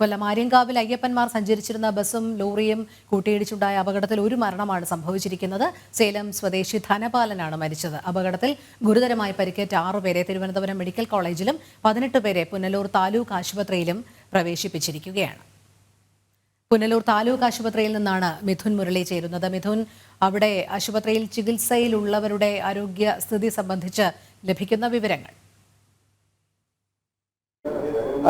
കൊല്ലം ആര്യങ്കാവിൽ അയ്യപ്പന്മാർ സഞ്ചരിച്ചിരുന്ന ബസും ലോറിയും കൂട്ടിയിടിച്ചുണ്ടായ അപകടത്തിൽ ഒരു മരണമാണ് സംഭവിച്ചിരിക്കുന്നത്. സേലം സ്വദേശി ധനപാലനാണ് മരിച്ചത്. അപകടത്തിൽ ഗുരുതരമായി പരിക്കേറ്റ 6 പേരെ തിരുവനന്തപുരം മെഡിക്കൽ കോളേജിലും 18 പേരെ പുനലൂർ താലൂക്ക് ആശുപത്രിയിലും പ്രവേശിപ്പിച്ചിരിക്കുകയാണ്. പുനലൂർ താലൂക്ക് ആശുപത്രിയിൽ നിന്നാണ് മിഥുൻ മുരളി ചേരുന്നത്. മിഥുൻ, അവിടെ ആശുപത്രിയിൽ ചികിത്സയിലുള്ളവരുടെ ആരോഗ്യസ്ഥിതി സംബന്ധിച്ച് ലഭിക്കുന്ന വിവരങ്ങൾ.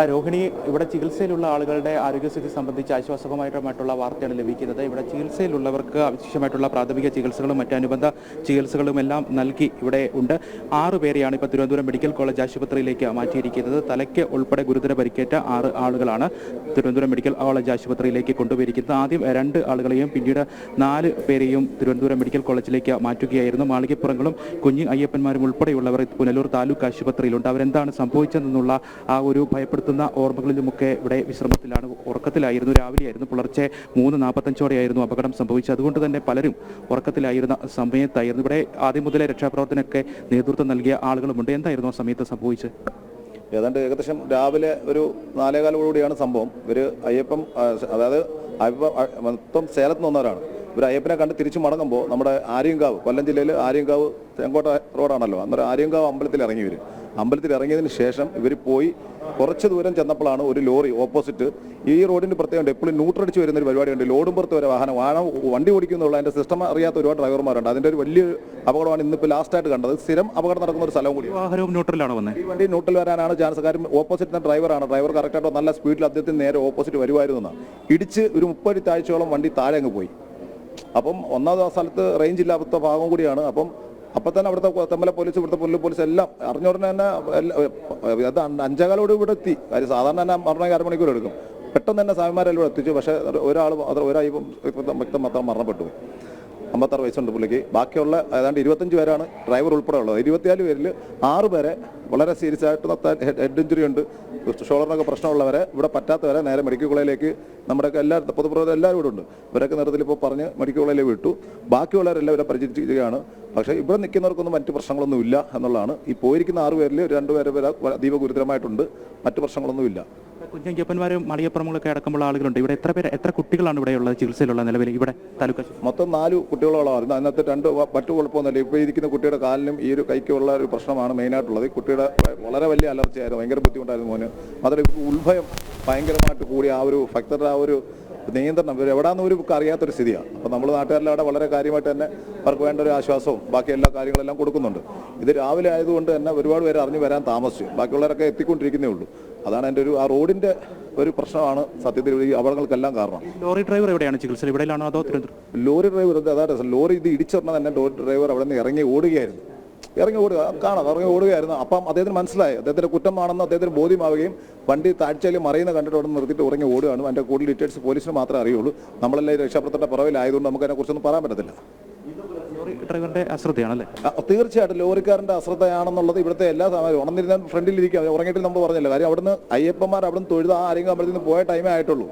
രോഹിണി, ഇവിടെ ചികിത്സയിലുള്ള ആളുകളുടെ ആരോഗ്യസ്ഥിതി സംബന്ധിച്ച് ആശ്വാസകരമായിട്ടുള്ള വാർത്തയാണ് ലഭിക്കുന്നത്. ഇവിടെ ചികിത്സയിലുള്ളവർക്ക് ആവശ്യമായിട്ടുള്ള പ്രാഥമിക ചികിത്സകളും മറ്റനുബന്ധ ചികിത്സകളും എല്ലാം നൽകി ഇവിടെ ഉണ്ട്. 6 പേരെയാണ് ഇപ്പോൾ തിരുവനന്തപുരം മെഡിക്കൽ കോളേജ് ആശുപത്രിയിലേക്ക് മാറ്റിയിരിക്കുന്നത്. തലയ്ക്ക് ഉൾപ്പെടെ ഗുരുതര പരിക്കേറ്റ 6 ആളുകളാണ് തിരുവനന്തപുരം മെഡിക്കൽ കോളേജ് ആശുപത്രിയിലേക്ക് കൊണ്ടുപോയിരിക്കുന്നത്. ആദ്യം 2 ആളുകളെയും പിന്നീട് 4 പേരെയും തിരുവനന്തപുരം മെഡിക്കൽ കോളേജിലേക്ക് മാറ്റുകയായിരുന്നു. മാളികപ്പുറങ്ങളും കുഞ്ഞ് അയ്യപ്പന്മാരും ഉൾപ്പെടെയുള്ളവർ പുനലൂർ താലൂക്ക് ആശുപത്രിയിലുണ്ട്. അവരെന്താണ് സംഭവിച്ചതെന്നുള്ള ആ ഒരു ഭയപ്പെടുത്തുന്ന ഓർമ്മകളിലുമൊക്കെ ഇവിടെ വിശ്രമത്തിലാണ്, ഉറക്കത്തിലായിരുന്നു. രാവിലെയായിരുന്നു, പുലർച്ചെ 3:45ഓടെയായിരുന്നു അപകടം സംഭവിച്ചത്. അതുകൊണ്ട് തന്നെ പലരും ഉറക്കത്തിലായിരുന്ന സമയത്തായിരുന്നു. ഇവിടെ ആദ്യം മുതലേ രക്ഷാപ്രവർത്തനമൊക്കെ നേതൃത്വം നൽകിയ ആളുകളുമുണ്ട്. എന്തായിരുന്നു ആ സമയത്ത് സംഭവിച്ചത്? ഏകദേശം രാവിലെ ഒരു 4:15 സംഭവം. ഇവർ അയ്യപ്പം, അതായത് മൊത്തം സേലത്ത് നിന്നവരാണ്. ഇവർ അയ്യപ്പനെ കണ്ട് തിരിച്ചു മടങ്ങുമ്പോൾ നമ്മുടെ ആര്യങ്കാവ്, കൊല്ലം ജില്ലയിൽ ആര്യങ്കാവ് ചെങ്കോട്ട റോഡാണല്ലോ, അന്നേരം ആര്യങ്കാവ് അമ്പലത്തിൽ ഇറങ്ങി. അമ്പലത്തിൽ ഇറങ്ങിയതിന് ശേഷം ഇവർ പോയി കുറച്ച് ദൂരം ചെന്നപ്പോഴാണ് ഒരു ലോറി ഓപ്പോസിറ്റ്, ഈ റോഡിന് പ്രത്യേകമുണ്ട്, എപ്പോഴും ന്യൂട്രടിച്ച് വരുന്നൊരു പരിപാടിയുണ്ട്. ലോഡും പുറത്ത് വരെ വണ്ടി ഓടിക്കുന്നുള്ള അതിൻ്റെ സിസ്റ്റം അറിയാത്ത ഒരുപാട് ഡ്രൈവർമാരുണ്ട്. അതിൻ്റെ ഒരു വലിയ അപകടമാണ് ഇന്നിപ്പോൾ ലാസ്റ്റായിട്ട് കണ്ടത്. സ്ഥിരം അപകടം നടക്കുന്ന ഒരു സ്ഥലവും കൂടി. ന്യൂട്രലാണ് വന്നത്. ഈ വണ്ടി ന്യൂട്രൽ വരാനാണ് ചാൻസ്. കാര്യം ഓപ്പോസിറ്റ് ഡ്രൈവറാണ്. ഡ്രൈവർ കറക്റ്റായിട്ട് നല്ല സ്പീഡിൽ അദ്ദേഹത്തിന് നേരെ ഓപ്പോസിറ്റ് വരുമായിരുന്നു. ഇടിച്ച് ഒരു 30 താഴ്ചയോളം വണ്ടി താഴെ അങ്ങ് പോയി. അപ്പം ഒന്നാമത് ആ സ്ഥലത്ത് റേഞ്ച് ഇല്ലാത്ത ഭാഗം കൂടിയാണ്. അപ്പം തന്നെ അവിടുത്തെ തെമ്മല പോലീസ്, ഇവിടുത്തെ പുനലൂർ പോലീസ് എല്ലാം അറിഞ്ഞുടനെ തന്നെ അത് 5:15 ഇവിടെ എത്തി. കാര്യം സാധാരണ തന്നെ 1.5 മണിക്കൂർ എടുക്കും. പെട്ടെന്ന് തന്നെ സ്വാമിമാരെല്ലാം എത്തിച്ചു. പക്ഷേ വ്യക്തം മാത്രം മരണപ്പെട്ടു. 56 വയസ്സുണ്ട് പുള്ളിക്ക്. ബാക്കിയുള്ള ഏതാണ്ട് 25 പേരാണ് ഡ്രൈവർ ഉൾപ്പെടെ ഉള്ളത്. 24 പേരിൽ 6 പേരെ വളരെ സീരിയസ് ആയിട്ട് ഹെഡ് ഇഞ്ചുറി ഉണ്ട്, ഷോൾഡറിനൊക്കെ പ്രശ്നമുള്ളവരെ, ഇവിടെ പറ്റാത്തവരെ നേരെ മെഡിക്കൽ കോളേജിലേക്ക് നമ്മുടെ പൊതുപ്രവർത്തകർ എല്ലാവരും ഇവിടെ ഉണ്ട്. ഇവരൊക്കെ നേരത്തിൽ ഇപ്പോൾ പറഞ്ഞ് മെഡിക്കൽ കോളേജിൽ വിട്ടു. ബാക്കിയുള്ളവരെല്ലാവരും പരിചരിച്ചിരിക്കുകയാണ്. പക്ഷേ ഇവിടെ നിൽക്കുന്നവർക്കൊന്നും മറ്റ് പ്രശ്നങ്ങളൊന്നും ഇല്ല എന്നുള്ളതാണ്. ഈ പോയിരിക്കുന്ന 6 പേരിൽ 2 പേരെ അതീവ ഗുരുതരമായിട്ടുണ്ട്. മറ്റ് പ്രശ്നങ്ങളൊന്നുമില്ല. കുഞ്ഞയ്യപ്പന്മാരും മളിയപ്പുറങ്ങളൊക്കെ അടക്കമുള്ള ആളുകളുണ്ട്. ഇവിടെ എത്ര കുട്ടികളാണ് ഇവിടെയുള്ള ചികിത്സയിലുള്ള നിലവിൽ ഇവിടെ താലൂക്ക്? മൊത്തം 4 കുട്ടികളോളമായിരുന്നു. അതിനകത്ത് 2 മറ്റു കുഴപ്പമൊന്നുമില്ല. ഇപ്പോൾ ഇരിക്കുന്ന കുട്ടിയുടെ കാലിനും ഈ ഒരു കൈക്കുള്ള ഒരു പ്രശ്നമാണ് മെയിനായിട്ടുള്ളത്. കുട്ടിയുടെ വളരെ വലിയ അലർച്ചയായിരുന്നു, ഭയങ്കര ബുദ്ധിമുട്ടായിരുന്നു മോന്. മാത്രമല്ല ഉത്ഭയം ഭയങ്കരമായിട്ട് കൂടി ആ ഒരു ഭക്തരുടെ ആ ഒരു നിയന്ത്രണം എവിടെയാണെന്ന് ഒരു അറിയാത്തൊരു സ്ഥിതിയാണ്. അപ്പോൾ നമ്മൾ നാട്ടുകാരെല്ലാം അവിടെ വളരെ കാര്യമായിട്ട് തന്നെ അവർക്ക് വേണ്ട ഒരു ആശ്വാസവും ബാക്കി എല്ലാ കാര്യങ്ങളെല്ലാം കൊടുക്കുന്നുണ്ട്. ഇത് രാവിലെ ആയതുകൊണ്ട് തന്നെ ഒരുപാട് പേര് അറിഞ്ഞു വരാൻ താമസിച്ചു. ബാക്കിയുള്ളവരൊക്കെ എത്തിക്കൊണ്ടിരിക്കുന്നേ ഉള്ളൂ. അതാണ് എൻ്റെ ആ റോഡിൻ്റെ ഒരു പ്രശ്നമാണ് സത്യത്തിൽ ഈ അപകടങ്ങൾക്കെല്ലാം കാരണം. ലോറി ഡ്രൈവർ എവിടെയാണ് ചികിത്സ? ഇവിടെയാണോ അതോ ലോറി ഡ്രൈവർ? അതായത് ലോറി ഇത് ഇടിച്ചിടണം തന്നെ ലോറി ഡ്രൈവർ അവിടെ നിന്ന് ഇറങ്ങി ഓടുകയായിരുന്നു. ഇറങ്ങി ഓടുകയായിരുന്നു. അപ്പം അദ്ദേഹത്തിന് മനസ്സിലായി അദ്ദേഹത്തിൻ്റെ കുറ്റമാണെന്ന് അദ്ദേഹത്തിന് ബോധ്യമാവുകയും വണ്ടി താഴ്ചയിൽ മറിയുന്ന കണ്ടിട്ട് അവിടെ നിർത്തിയിട്ട് ഇറങ്ങി ഓടുകയാണ്. അതിൻ്റെ കൂടുതൽ ഡീറ്റെയിൽസ് പോലീസിന് മാത്രമേ അറിയുള്ളൂ. നമ്മളെല്ലാം രക്ഷാപ്രവർത്തനത്തിന്റെ പുറകിലായതുകൊണ്ട് നമുക്ക് അതിനെക്കുറിച്ചൊന്നും പറയാൻ പറ്റത്തില്ല. ഡ്രൈവറുടെ അശ്രദ്ധയാണല്ലേ? തീർച്ചയായിട്ടും ലോറിക്കാരൻ്റെ അശ്രദ്ധയാണെന്നുള്ളത് ഇവിടുത്തെ എല്ലാ സമയവും ഉണർന്നിരുന്ന ഫ്രണ്ടിലിരിക്കുക. ഉറങ്ങിയിട്ട് നമ്മൾ പറഞ്ഞില്ല. കാര്യം അവിടുന്ന് അയ്യപ്പന്മാർ അവിടുന്ന് തൊഴുത ആരെങ്കിലും അമ്പലത്തിൽ പോയ ടൈമേ ആയിട്ടുള്ളൂ.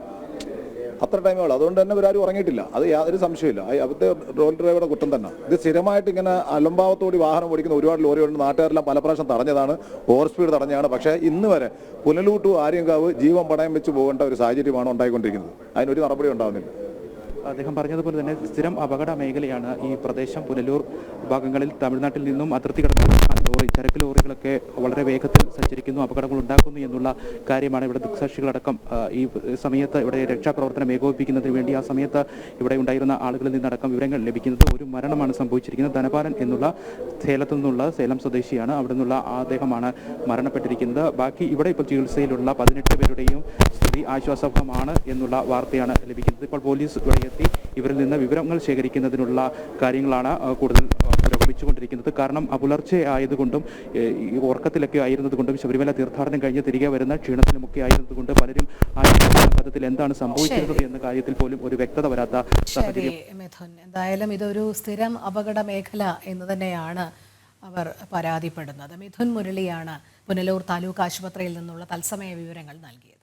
അത്ര ടൈമേ ഉള്ളൂ. അതുകൊണ്ട് തന്നെ ഇവരാരും ഉറങ്ങിയിട്ടില്ല. അത് യാതൊരു സംശയമില്ല. അവിടുത്തെ ലോറി ഡ്രൈവറുടെ കുറ്റം തന്നെ. ഇത് സ്ഥിരമായിട്ട് ഇങ്ങനെ അലംഭാവത്തോടി വാഹനം ഓടിക്കുന്ന ഒരുപാട് ലോറികളുണ്ട്. നാട്ടുകാരെല്ലാം പല പ്രാവശ്യം തടഞ്ഞതാണ്, ഓവർ സ്പീഡ് തടഞ്ഞതാണ്. പക്ഷേ ഇന്ന് വരെ പുനലൂർ ടു ആര്യങ്കാവ് ജീവൻ പണയം വെച്ച് പോകേണ്ട ഒരു സാഹചര്യമാണ് ഉണ്ടായിക്കൊണ്ടിരിക്കുന്നത്. അതിനൊരു നടപടി ഉണ്ടാകുന്നില്ല. അദ്ദേഹം പറഞ്ഞതുപോലെ തന്നെ സ്ഥിരം അപകട മേഖലയാണ് ഈ പ്രദേശം. പുനലൂർ ഭാഗങ്ങളിൽ തമിഴ്നാട്ടിൽ നിന്നും അതിർത്തി കടന്ന ലോറി, ചരക്ക് ലോറികളൊക്കെ വളരെ വേഗത്തിൽ സഞ്ചരിക്കുന്നു, അപകടങ്ങൾ ഉണ്ടാക്കുന്നു എന്നുള്ള കാര്യമാണ് ഇവിടെ ദൃക്സാക്ഷികളടക്കം ഈ സമയത്ത് ഇവിടെ രക്ഷാപ്രവർത്തനം ഏകോപിപ്പിക്കുന്നതിന് വേണ്ടി ആ സമയത്ത് ഇവിടെ ഉണ്ടായിരുന്ന ആളുകളിൽ നിന്നടക്കം വിവരങ്ങൾ ലഭിക്കുന്നത്. ഒരു മരണമാണ് സംഭവിച്ചിരിക്കുന്നത്. ധനപാലൻ എന്നുള്ള സേലത്തു നിന്നുള്ള സേലം സ്വദേശിയാണ്. അവിടെ നിന്നുള്ള അദ്ദേഹമാണ് മരണപ്പെട്ടിരിക്കുന്നത്. ബാക്കി ഇവിടെ ഇപ്പോൾ ചികിത്സയിലുള്ള 18 പേരുടെയും സ്ഥിതി ആശ്വാസകരമാണ് എന്നുള്ള വാർത്തയാണ് ലഭിക്കുന്നത്. ഇപ്പോൾ പോലീസ് ഇവിടെ എത്തി ഇവരിൽ നിന്ന് വിവരങ്ങൾ ശേഖരിക്കുന്നതിനുള്ള കാര്യങ്ങളാണ് കൂടുതൽ പുരോഗമിച്ചുകൊണ്ടിരിക്കുന്നത്. കാരണം പുലർച്ചെ ആയതുകൊണ്ടും ഈ ഉറക്കത്തിലൊക്കെ ആയിരുന്നതുകൊണ്ടും ശബരിമല തീർത്ഥാടനം കഴിഞ്ഞ് തിരികെ വരുന്ന ക്ഷീണത്തിലുമൊക്കെ ആയിരുന്നതുകൊണ്ട് പലരും പദ്ധതിയിൽ എന്താണ് സംഭവിച്ചിരുന്നത് എന്ന കാര്യത്തിൽ പോലും ഒരു വ്യക്തത വരാത്ത സാഹചര്യം. എന്തായാലും ഇതൊരു സ്ഥിരം അപകട മേഖല എന്ന് തന്നെയാണ് അവർ പരാതിപ്പെടുന്നത്. മിഥുൻ മുരളിയാണ് പുനലൂർ താലൂക്ക് ആശുപത്രിയിൽ നിന്നുള്ള തത്സമയ വിവരങ്ങൾ നൽകിയത്.